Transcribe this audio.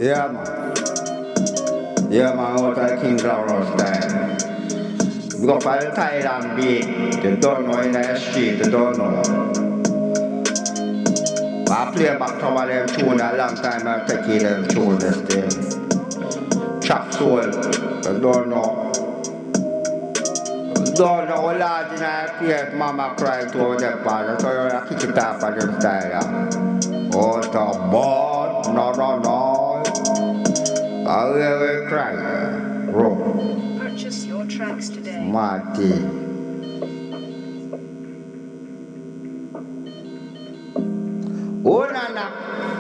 Yeah, man. Yeah, man, out of King Lawrence time. We go for the Thailand beat. You don't know in the street, you don't know. I play back some of them tune a long time. I take them tune this thing. Chop soul, you don't know. Don't know what large in I play mama crying to over them father. So you kick it off of them style. Yeah. Oh, the boy, no. I will cry. Bro. Purchase your tracks today. Marty. Oh, nana.